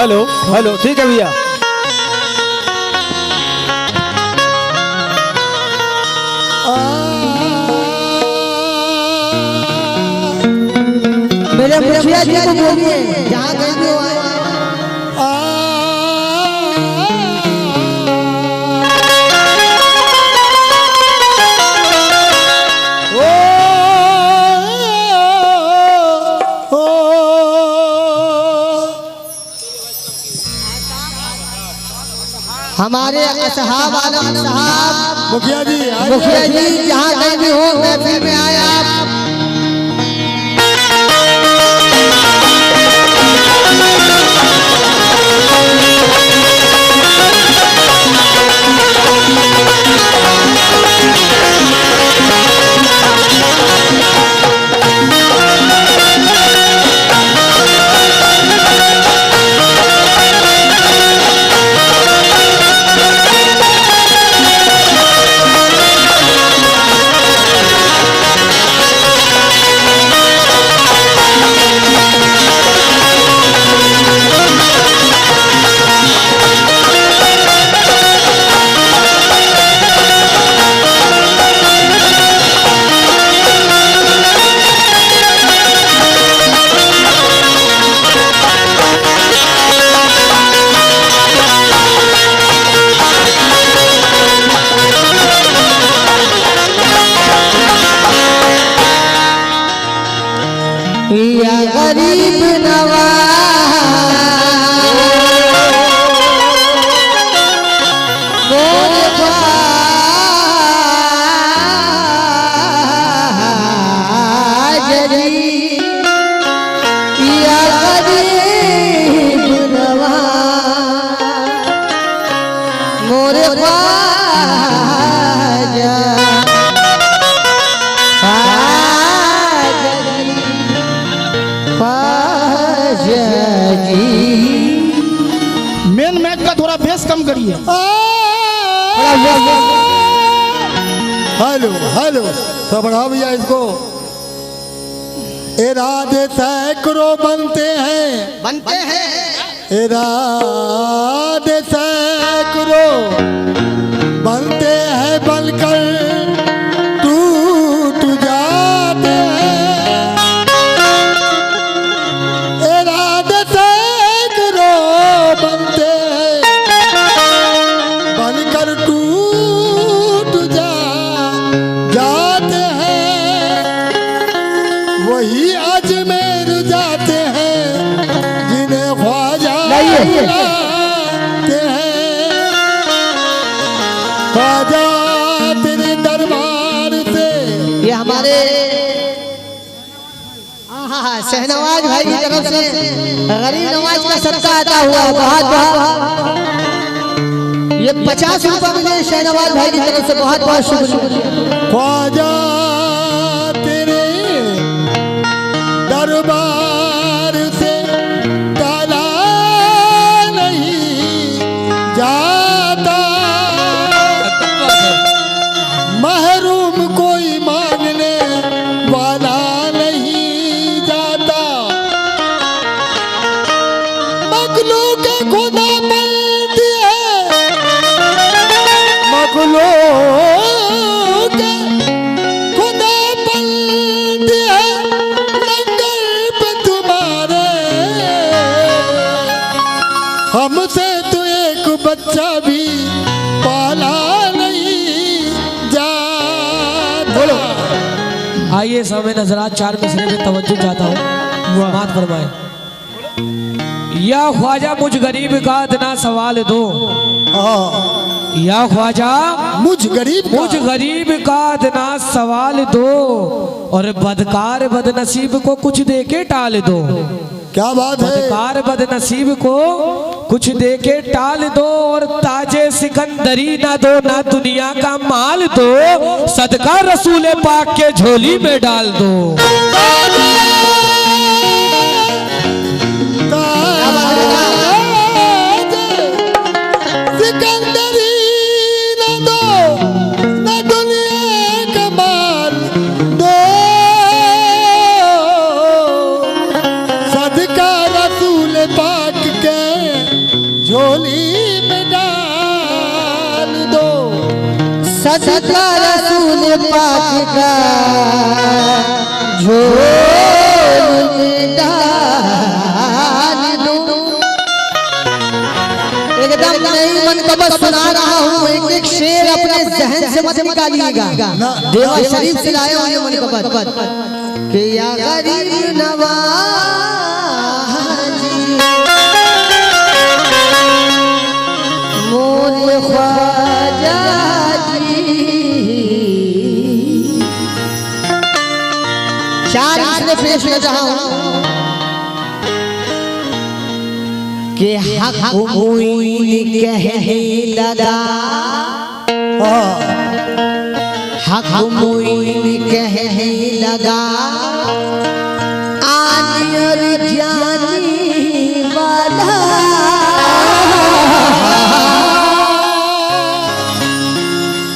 Hello hello, ठीक है भैया। मेरे मुखिया जी को बोलिए जहाँ कहीं भी हो हमारे असहाब आलम साहब मुखिया जी जहाँ कहीं भी हो महफिल में आए आप। या गरीब नवाज मोरे बाजरी, या गरीब नवाज मोरे मेन मैच का थोड़ा बेस कम करिए। हेलो हेलो, तो बढ़ाओ भैया इसको। इरादे सैकड़ों बनते हैं इरादे सैकड़ों बनते हैं, बनकर टूट जाते हैं। इरादे सैकड़ों बनते हैं, बनकर टूट जाते हैं। वही अजमेर जाते हैं जिन्हें ख्वाजा बुलाते हैं। ख्वाजा तेरे दरबार से। ये हमारे शहनवाज भाई की तरफ से गरीब नवाज का सदका आता हुआ बहुत बहुत ये 50 रुपये मिले शहनवाज भाई की तरफ से, बहुत बहुत शुक्रिया। ख्वाजा तेरे दरबार से टाला नहीं जाता, महरूम कोई मांगने वाला नहीं जाता। मखलूक खुदा बनती है, मखलूक खुदा बनती है लंगर पे तुम्हारे। हमसे तो एक बच्चा भी पाला नहीं जाता। आइए समय नजरात 4 मिसरे में तवज्जो चाहता हूँ, समात फरमाए। या ख्वाजा मुझ गरीब का इतना सवाल दो, या ख्वाजा मुझ गरीब का इतना सवाल दो, और बदकार बदनसीब को कुछ दे के टाल दो। क्या बात है। बदकार बदनसीब को कुछ दे के टाल दो, और ताजे सिकंदरी ना दो, ना दुनिया का माल दो, सदका रसूल पाक के झोली में डाल दो। सिकंदरी न दो, न दुनिया का माल दो, सदका रसूल पाक के सदका रसूल पाक का झोल में डाल दूं। एकदम नई मनकबत सुना रहा हूँ, एक एक शेर अपने जहन से मत निकालिएगा। देवा शरीफ से लाया हूँ ये मनकबत कि या गरीब नवाज मोरे ख्वाजा जी। चार इसमें पेश कर रहा हूँ कि हक मुइन कहने लगा, हक मुइन कहने लगा, आनी और जानी वाला।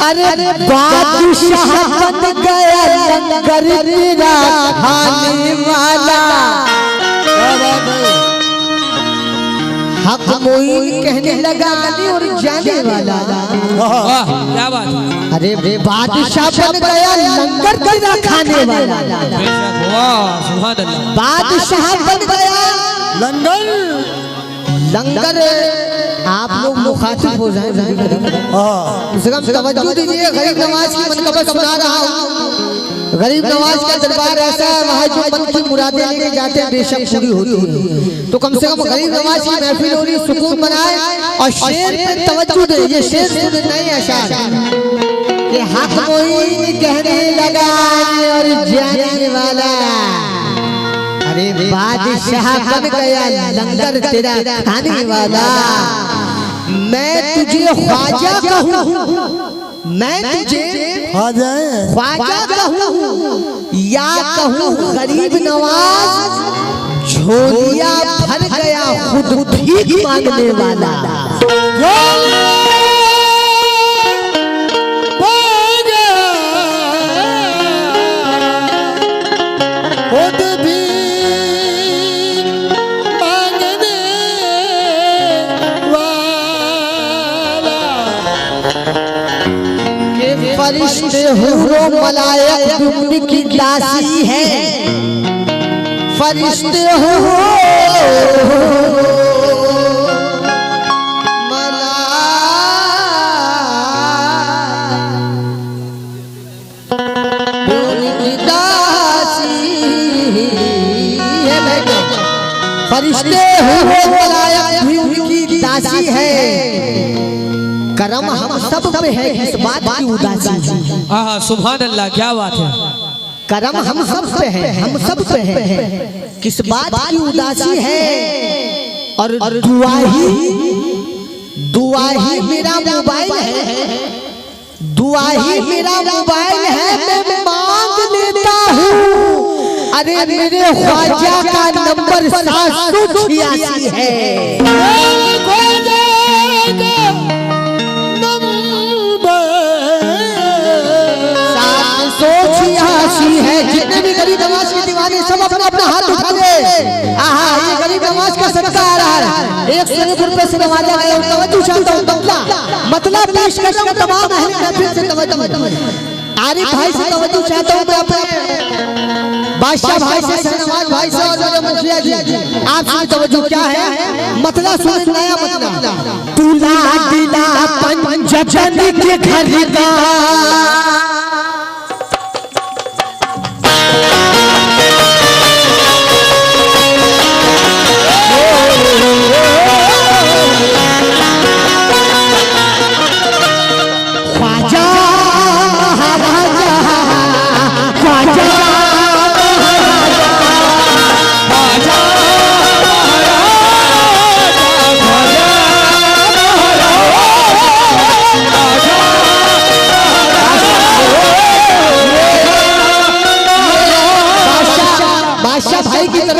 अरे बादशाह बन गया लंगर तेरा खाने वाला। हक मोइन कहने लगा और जाने वाला। वाह क्या बात है। अरे बादशाह बन गया लंगर तेरा खाने वाला। बेशक, वाह सुभान अल्लाह। बादशाह बन गया लंगर लंगर। आप लोग मुखातिब हो जाए, तवज्जो दीजिए। गरीब नवाज की मनकबत सुना रहा हूँ। गरीब नवाज का दरबार ऐसा है, वहाँ जो मन की मुरादें लेके जाते हैं बेशक पूरी होती है। तो कम से कम गरीब नवाज की महफिल हो रही, सुकून बनाए और शेर पे तवज्जो दे। ये शेर सुन नहीं अशार कि हक मोइन कहने लगा और जाने वाला। अरे बादशाह बन गया लंगर तेरा खाने वाला। मैं तुझे ख्वाजा कहूँ, मैं तुझे ख्वाजा कहूँ या कहूँ गरीब नवाज, झोलिया भर गया खुद भीख मांगने वाला। फरिश्ते हुरो मलाइक उनकी दासी है, फरिश्ते हुरो उनकी दासी है। फरिश्ते हुरो मलाइक उनकी दासी है। करम हम सब पे है, इस बात की उदासी है। हाँ सुभान अल्लाह क्या बात है। करम हम सब पे है, हम सब पे है, किस बात की उदासी है। और दुआही मेरा मोबाइल है, दुआही मेरा मोबाइल है, मैं मांग लेता हूँ। अरे मेरे ख्वाजा का नंबर 786 है। 786 है। जितने भी गरीब नवाज के दीवाने सब अपना अपना हाथ उठा दे। आहा, ये गरीब नवाज का सदका आ रहा है। 101 रुपए से नवाजा गया। तवज्जो चाहता हूँ, मतलब पेश करना तमाम अहले महफिल से तवज्जो। आरिफ भाई से तवज्जो चाहता हूँ मैं, अपने बादशाह भाई से, शहनवाज भाई से और मुखिया जी आपसे तवज्जो क्या है। मतलब सुन, नया मतलब तू लाडला पंजन के घर का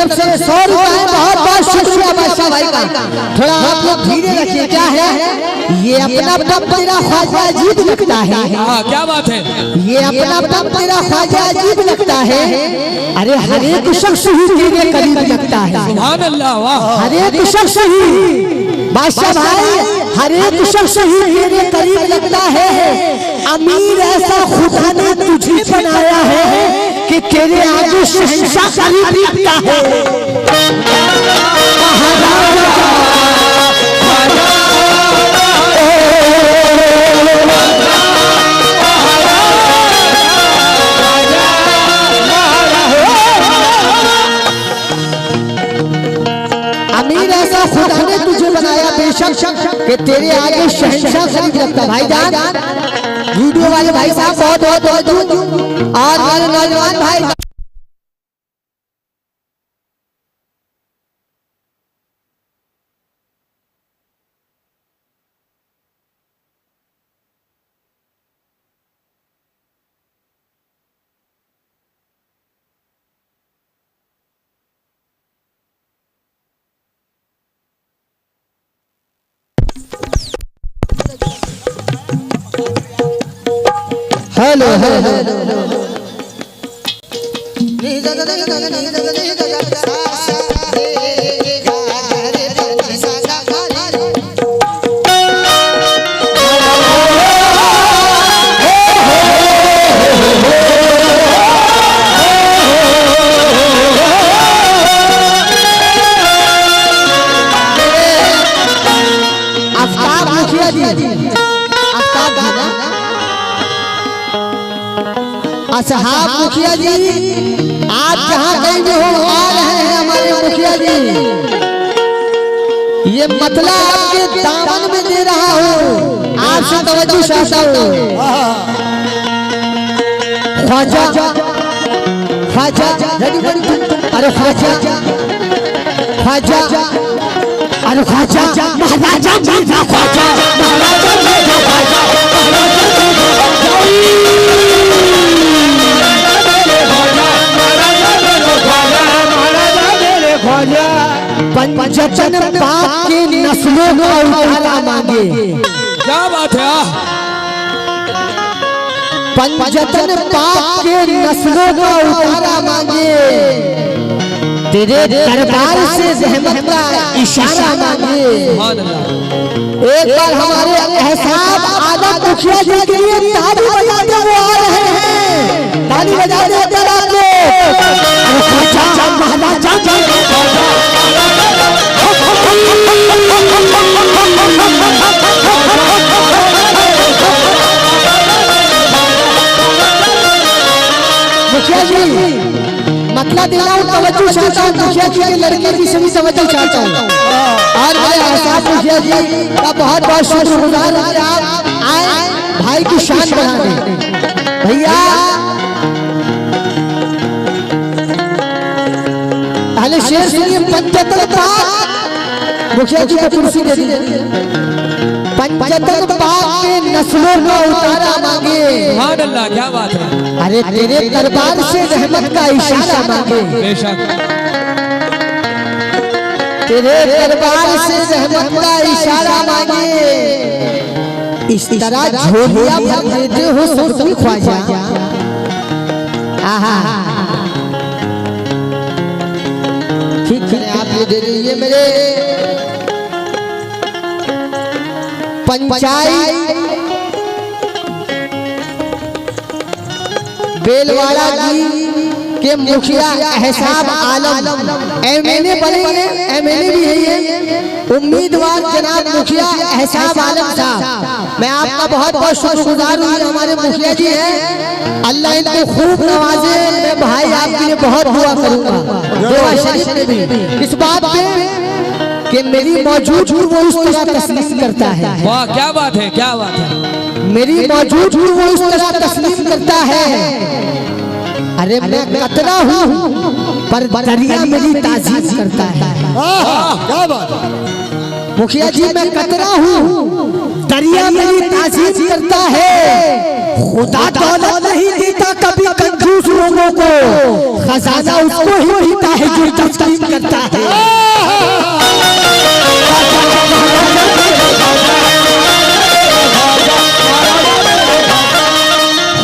से 100 रुपए बहुत बहुत शुक्रिया बादशाह भाई का। थोड़ा आप लोग धीरे रखिए। क्या है ये अपना दम तेरा ख्वाजा अजीब लगता है। क्या बात है। ये अपना दम तेरा ख्वाजा अजीब लगता है। अरे हर एक शख्स ही तेरे करीब लगता है। सुभान अल्लाह, वाह। हर एक शख्स ही बादशाह भाई हर एक शख्स ही तेरे करीब लगता है, अमीर ऐसा खुदा ने तुझे बनाया है कि तेरे आगे शहंशाह करीब लगता है। अमीर ऐसा खुदा ने तुझे बनाया बेशक कि तेरे आगे शहंशाह करीब लगता। भाईजान वीडियो वाले भाई साहब बहुत बहुत बहुत और मेरे नौजवान भाई हेलो आफ्ताब मुखिया जी, आफ्ताब जी ना असहाब मुखिया जी, आप जहाँ कहीं भी हो आ रहे हैं हमारे मुखिया जी। ये मतला आपके दामन में दे रहा हूँ, आपसे तवज्जो चाहता हूँ। ख्वाजा ख्वाजा अरे ख्वाजा ख्वाजा अरे ख्वाजा महाराजा मीरा ख्वाजा महाराजा मीरा ख्वाजा पंचतन पाक की नस्लों का उतारा मांगे। क्या बात है? पंचतन पाक के नस्लों का उतारा मांगे, तेरे दरबार से रहमत का इशारा मांगे। एक बार हमारे एहसाब आदम मुखिया जी के लिए ताली बजाते हुए आ रहे हैं, ताली बजा दे जरा मुखिया जी मतलब देना हूँ, तवज्जो चाहता हूँ। मुखिया जी के लड़के की सभी तवज्जो चाहता हूँ और मेरे एहसास मुखिया जी का बहुत बहुत शुक्रगुजार हूँ। आप आए भाई की शान बढ़ाने। भैया पहले शेर सुनिए। पंचतन पाक मुखिया जी को कुर्सी दे दीजिए। पंचतन पाक के नस्लों का उतारा मांगे। सुभान अल्लाह, क्या बात है? अरे तेरे दरबार से रहमत का इशारा मांगे। बेशक तेरे दरबार से रहमत का इशारा मांगे। इस तरह झोलियां भर देते हो सुरती ख्वाजा। आहा ठीक है, आप ये दे दीजिए। मेरे पंचायत बेलवाड़ा जी के मुखिया एहसाब आलम एमएलए बने, एमएलए भी है ये उम्मीदवार जनाब मुखिया एहसाब आलम साहब। मैं आपका बहुत बहुत शुक्रगुजार हूँ। हमारे मुखिया जी हैं, अल्लाह इनको खूब नवाजे। मैं भाई आपके लिए बहुत दुआ करूँगा, दुआ शरीफ में भी इस बात पे कि मेरी मौजूद वो इस तरह तस्लीम करता है। वाह, क्या बात है, क्या बात है? मेरी मौजूद वो इस तरह तस्लीम करता है। अरे मैं कतरा हूँ पर दरिया मेरी ताजीम करता है। क्या बात? मुखिया जी मैं कतरा हूँ, दरिया मेरी ताजीम करता है। खुदा दौलत नहीं देता कभी कंजूस लोगों को, खजाना उसको ही देता है जो तस्लीम करता है।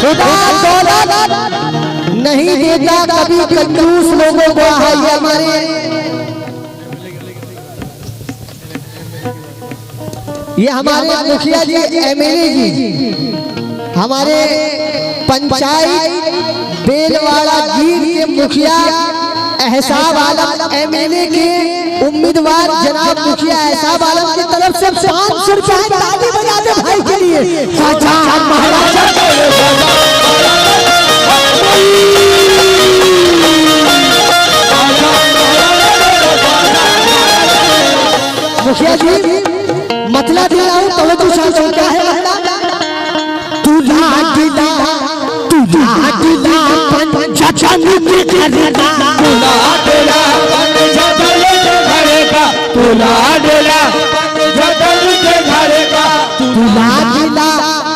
खुदा दौलत नहीं देता कभी कंजूस लोगों को। हमारे ये हमारे मुखिया जी एमएलए जी हमारे पंचायत बेलवाड़ा गीर के मुखिया एहसाब आलम एमएलए के उम्मीदवार जनाब मुखिया एहसाब आलम की तरफ से 500 रुपए ताली बजा दे भाई के लिए। मुखिया जी मतला दे रहा हूँ तवज्जो से क्या है तुला पंचजन के घर का तुला डेला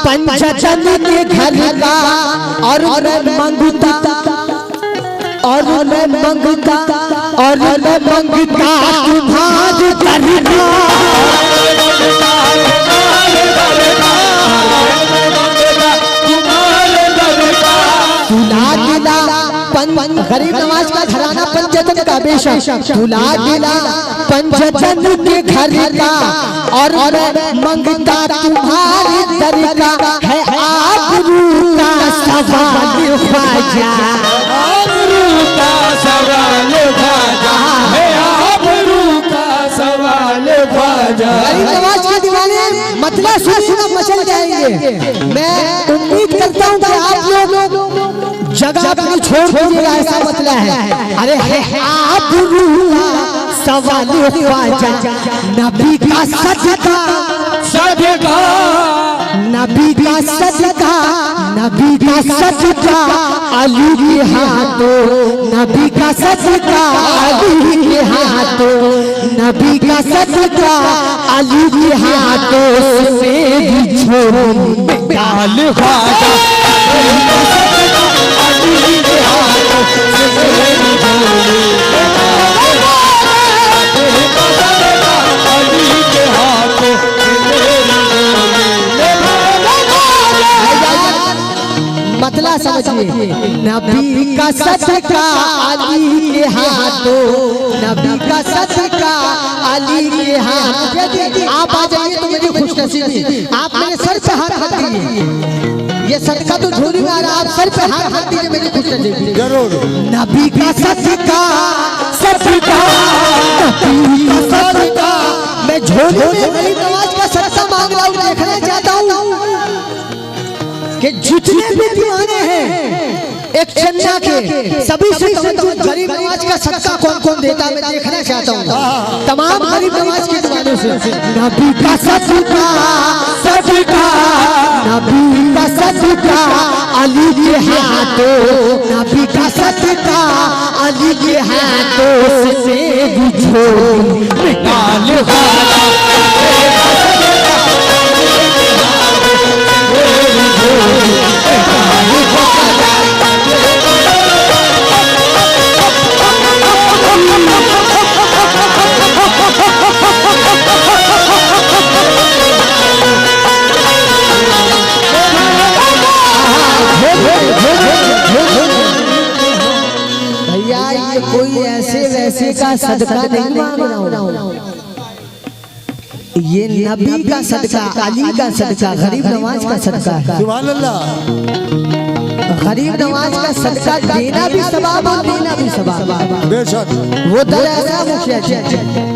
पंचजन के घर का और मैं मंगता तुम्हारे करना गरीब नवाज का घराना पंचजन का बेशक तुला दिला पंचजन के घर का और मैं मंगता तुम्हारी तरीका है आबरू का सवाल ख्वाजा आबरू का सवाल ख्वाजा है आबरू का सवाल ख्वाजा। गरीब नवाज के दीवाने मतलब सुना मचल जाएंगे। मैं उम्मीद करता हूँ कि आप लोग जगह अपनी छोड़ दीजिएगा ऐसा मतलब है। अरे है आबरू का सवाल ख्वाजा नबी का सदका नबी का सदका अली के हाथों नबी का सदका अली के हाथों नबी का सदका अली के हाथों से भी छोड़ डाल ख्वाजा अली के हाथों मतला समझिए नबी का सदका अली के हाथों नबी का सदका अली के हाथों। आप आ जाइए तो मेरी खुशनसीबी आप मेरे सर पे हाथ रख दीजिए। ये सदका तो झोली में आ रहा आप सर पे हाथ रख दीजिए मेरी खुशनसीबी जरूर। नबी का सदका मैं झोली में गरीब नवाज का सदका मांग रहा हूँ देखना चाहता हूँ कि जितने भी दीवाने हैं एक चन्ना के सभी से गरीब नवाज का सदका कौन कौन देता मैं देखना चाहता हूँ तमाम गरीब नवाज के दीवानों से। नबी का सदका नबी का सदका अली के हाथों नबी का सदका अली के हाथों से भी छोड़ डाल भैया ये कोई ऐसे वैसे का सदका नहीं मांग रहा हूँ ये नबी का सदका अली का सदका गरीब नवाज का सदका है। सुभान अल्लाह। गरीब नवाज का सदका देना भी सवाब और देना भी सवाब बेशक। वो दर ऐसा मुखिया जी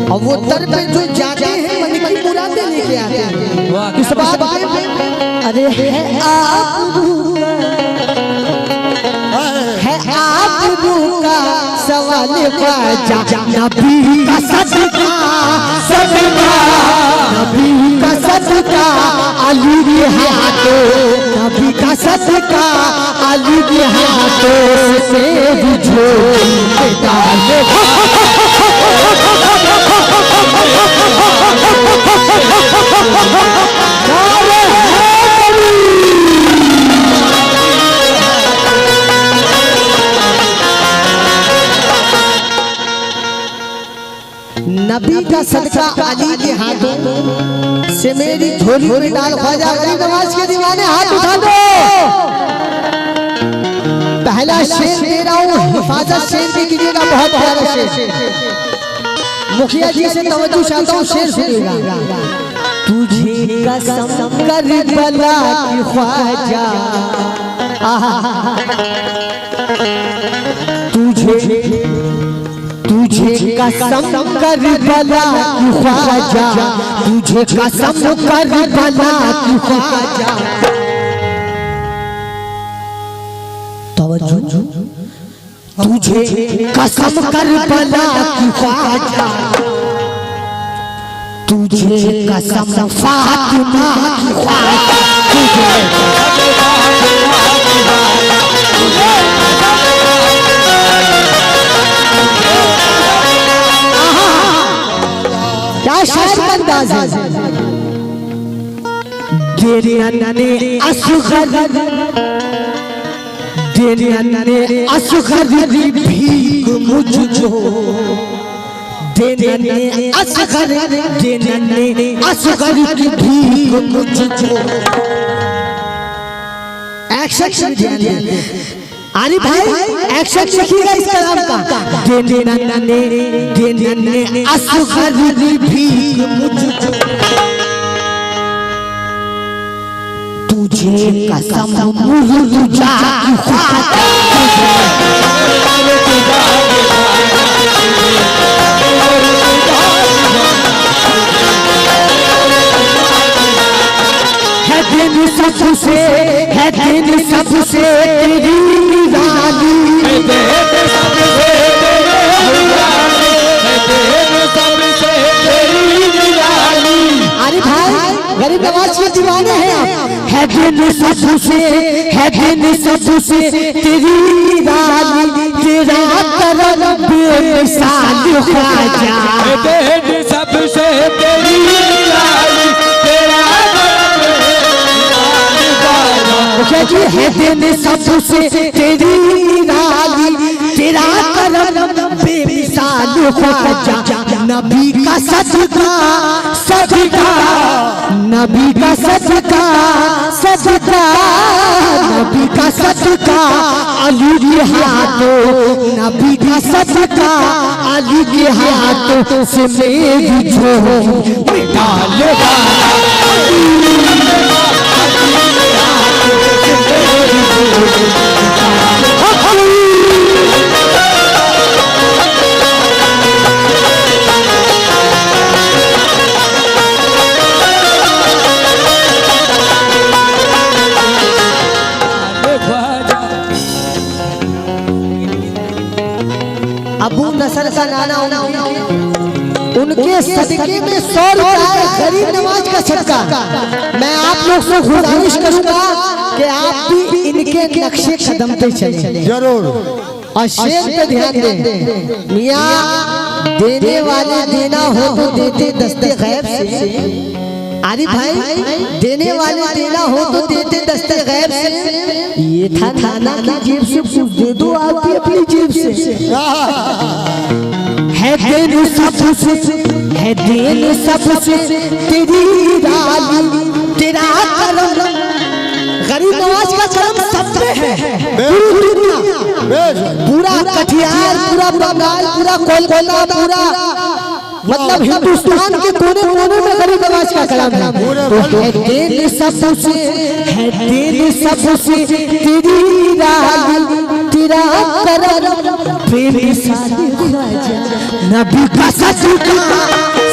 और वो दर पे जो जाते हैं मन की मुरादें लेके आते हैं इस बात पे अरे है आबरू का सवाल ख्वाजा नबी का सदका नबी का सदका अली के हाथों नबी का सदका अली के हाथों से भी छोड़ डाल नबी का सदका अली के हाथों से मेरी झोली में डाल ख्वाजा गरीब नवाज के दीवाने हाथ उठा दो। पहला शेर दे रहा हूँ हिफाजत शेर भी कीजिएगा बहुत प्यारा शेर मुखिया जी से तवज्जो चाहता हूँ शेर सुनिएगा तुझे कसम करबला की ख्वाजा तुझे कसम करबला की ख्वाजा तुझे कसम करबला की ख्वाजा तवज्जो तुझे कसम करबला की ख्वाजा तुझे कसम फातिमा की ख्वाजा क्या शायर का अंदाज है तेरे अन्ने असगर तेरे अन्ने असगर भीख मुझको देने असगर देने असगर की भीख मुझको एक्शन देने आनी भाई एक्शन लिखिएगा इस कलाम का देने असगर की भीख मुझको तुझे कसम मुर्जा की ख्वाजा सबसे है दिन सबसे तेरी निराली अरे भाई गरीब नवाज के दीवाने हैं है दिन सबसे तेरी निराली तेरा करम बेमिसाल ख्वाजा सबसे तेरी निराली तेरा जी है दिन सबसे तेरी निराली तेरा करम बेमिसाल ख्वाजा नबी का सदका सदका नबी का सदका सदका नबी का सदका अली के हाथों नबी का सदका अली के हाथों से मेरी झोल मिटा लेगा अबू नसर का नाना उनके सदके में 100 रुपए गरीब नवाज का सदका मैं आप लोग से गुजारिश करूंगा कि आप भी इनके नक्शे कदम पे चलें जरूर और शेर पे ध्यान दें मियां देने वाले देना हो तो देते दस्ते गैब से अरे भाई देने वाले देना हो तो देते दस्ते गैब से ये था नाना की जेब से कुछ दे दो आप भी अपनी जेब से है दिन सबसे तेरी राली तेरा करम गरीब नवाज का करम सब पे है पूरी दुनिया पूरा कटिहार पूरा बंगाल पूरा कोलकाता पूरा मतलब हिंदुस्तान के कोने कोने में गरीब नवाज का कलाम है तो है दिन सबसे तेरी राली तेरा करम बेमिसाल ख्वाजा नबी का सदका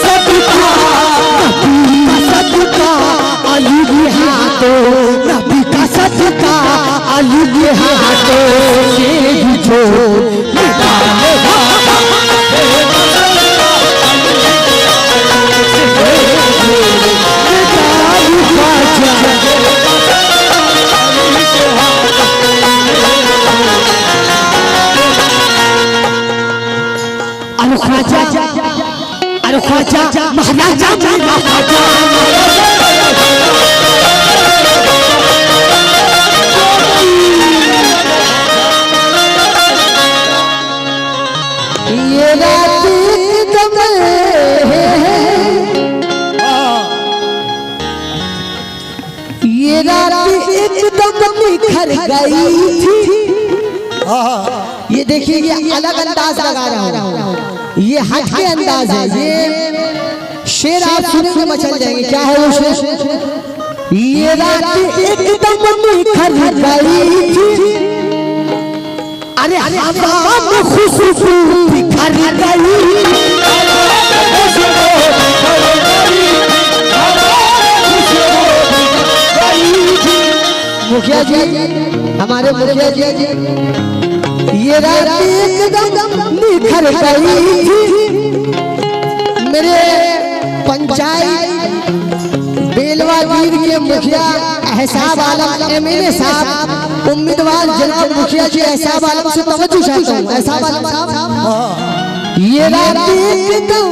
सदका नबी का सदका अली के हाथों नबी का सदका अली के हाथों से झोल मिटा लेगा अरे ख्वाजा महाराजा मेरा ख्वाजा ये रात एकदम ये रात एकदम निखर गई थी ये देखिए ये अलग अंदाज लगा रहा हूँ ये हट के अंदाज है ये शेर आप सुनेंगे मचल जाएंगे। क्या है वो शेर? ये रात एकदम निखर गई थी, अरे हवा में खुशबू बिखर गई। मुखिया जी, हमारे मुखिया जी, ये रात एकदम निखर गई थी। मेरे पंचायत बेलवा वीर के मुखिया एहसाब आलम एमएलए साहब, उम्मीदवार जनाब मुखिया जी एहसाब आलम से तवज्जो चाहता हूँ। एहसाब आलम साहब, ये रात एकदम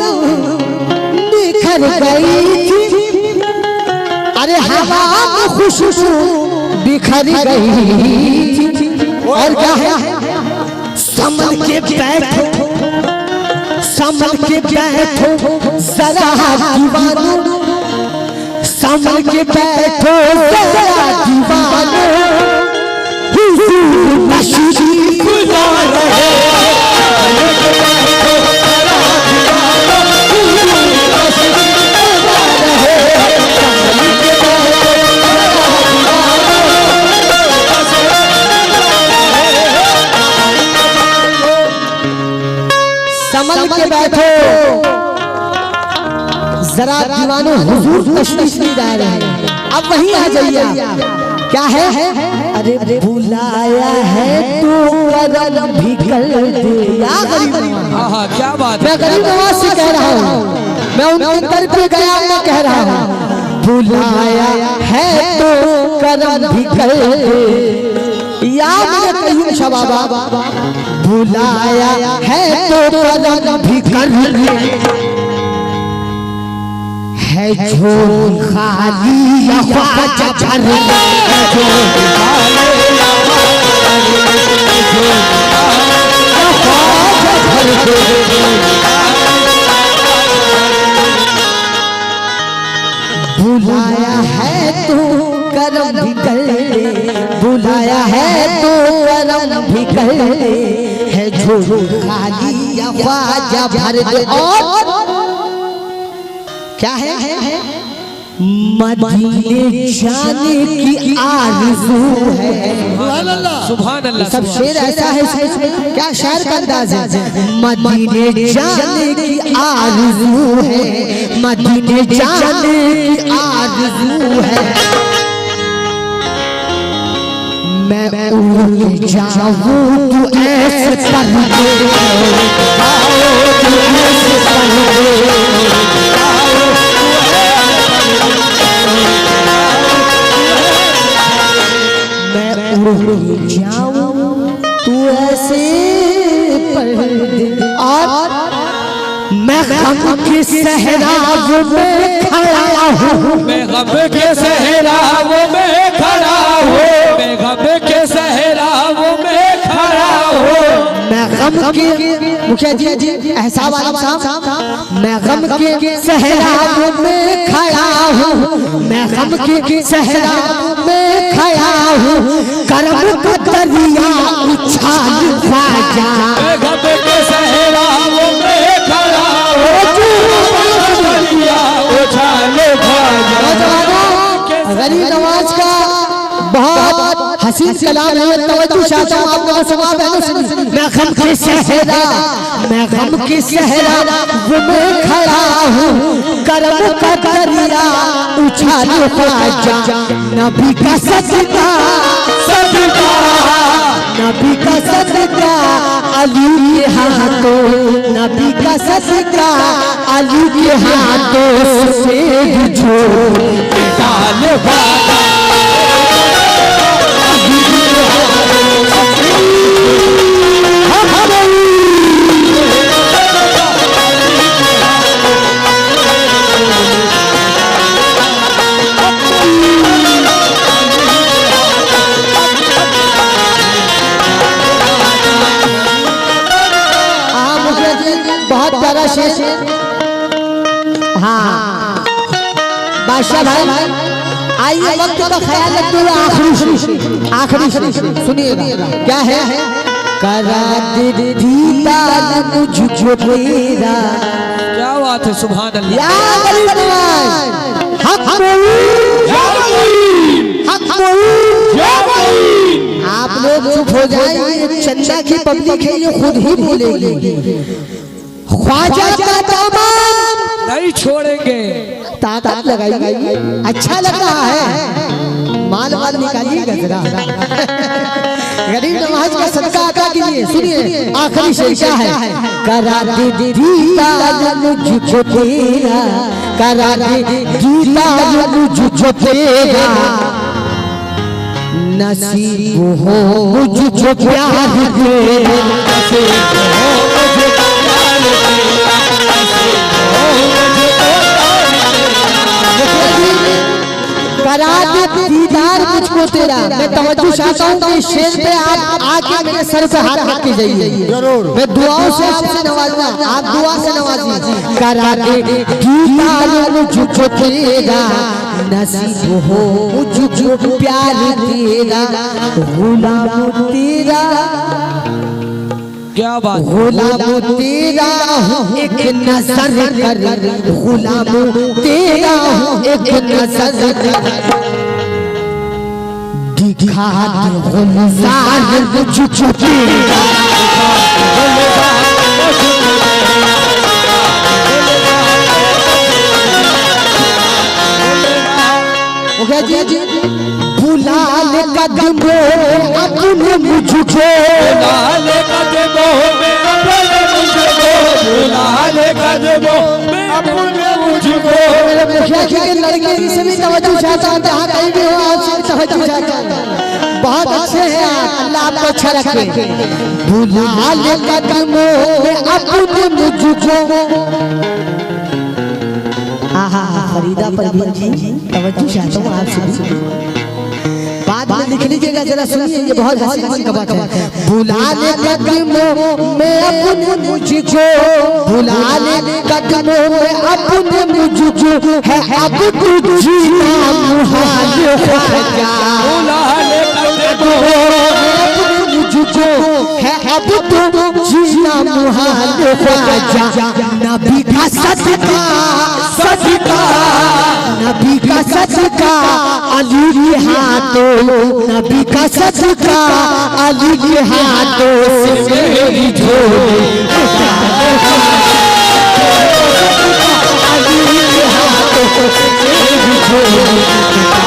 निखर गई थी, अरे हवा में खुशबू बिखर गई थी। और क्या है? संभल के बैठो, संभल के बैठो जरा दीवानो, संभल के बैठो जरा दीवानो, हुजूर नशीब बुला रहे। संभल के बैठो जरा दीवानो, हुजूर तशरीफ ले जा रहे हैं। अब वहीं आ जाइए। क्या है? अरे बुलाया है तो करम भी कर दे। या गरीब हाँ, क्या बात है। मैं गरीब नवाज से कह रहा हूँ, मैं उनके दर पे गया, मैं कह रहा हूँ बुलाया है तो करम भी कर दे। या मैंने कहीं शबाबा, बुलाया है तो करम भी कर दे। है झोली खाली या ख्वाजा भर ले, बुलाया है तो करम भी कर ले, बुलाया है तो करम भी कर ले। है झोली खाली या ख्वाजा भर ले। और क्या है? मदीने जाने की आरज़ू है। सुभान अल्लाह। सब शेर ऐसा है, क्या शायर का अंदाज है। मदीने जाने की आरज़ू है, मदीने जाने की आरज़ू है। मैं उड़ जाऊं तू ऐसे पर दे, तू ऐसे पर दे। उड़ जाऊं तू ऐसे पर दे। और मैं गम के सहराब में खड़ा हूँ, मैं गम के सहराब में खड़ा हूँ, मैं गम के सहराब में खड़ा हूँ। मैं गम के, मुखिया जी एहसाब आलम साहब, मैं गम के सहराब में खड़ा हूँ, मैं गम के सहराब में खड़ा हूँ। करम का दरिया उछाल ख्वाजा, मैं गम के सहराब में खड़ा हूँ, दरिया उछाल ख्वाजा। गरीब नवाज का बहुत हसीन कलाम है, तवज्जो चाहता हूँ आप लोगों से। मैं गम के सहरा, मैं गम के सहरा में खड़ा हूँ, करम का दरिया उछाल ख्वाजा। नबी का सदका, सदका नबी का सदका अली के हाथों, नबी का सदका अली के हाथों से जो डाल वाला। हाँ बादशाह भाई, आइए वक्त का ख्याल रखते हुए आखिरी सुनिएगा। क्या है? करा दे दीदार मुझको तेरा, क्या बात है, सुभान अल्लाह। या गरीब नवाज हक आप लोग चुप हो जाइए। चंदा की पब्लिक है, ये खुद ही बोलेगी। ख्वाजा का दामन नहीं छोड़ेंगे। ताकत लगाइए। अच्छा लग रहा है, माल माल निकालिएगा जरा। गरीब नवाज का सदका अदा कीजिए। सुनिए आखिरी शेर है। करा दे दीदार मुझको तेरा, करा दे दीदार मुझको तेरा, नसीब हो मुझको प्यार तेरा, नसीब हो मुझको प्यार तेरा, करा दे दीदार मुझको तेरा। मैं तवज्जो चाहता हूँ कि शेर पे आप आके मेरे सर पे हाथ रख के जाइए। जरूर मैं दुआओं से आपसे नवाजना, आप दुआ से नवाजिए। करा दे दीदार मुझको तेरा, नसीब हो मुझको प्यार तेरा, गुलाम तेरा, क्या बात। गुलाम तेरा हूँ एक नजर कर, गुलाम तेरा हूँ एक नजर कर, दिखा दे गुलजार मुझको तेरा। जी बुला ले कदमों अपने मुझको, बुला ले कदमों में अपने मुझको, बुला ले कदमों में अपने मुझको। मेरे मुखिया जी के लड़के से भी तवज्जो चाहता हूँ, जहाँ कहीं भी हो आपसे तवज्जो चाहता हूँ। बहुत अच्छे हैं आप, अल्लाह आपको अच्छा रखे। बुला ले कदमों में अपने मुझको। फरीदा परवीन जी तवज्जो चाहता हूँ आपसे, बाद में लिख लीजिएगा जरा। सुनिए ये बहुत हसीन का बात है। बुला ले कदमों में अपने मुझको, बुला ले कदमों में अपने मुझको, है अब तू जीना मुहाल ख्वाजा। बुला ले कदमों मुझको, है अब तू जीना मुहाल ख्वाजा। नबी का सदका, सदका नबी का सदका अली के हाथों, नबी का सदका अली के हाथों से मेरी झोली, अली के हाथों से मेरी झोली।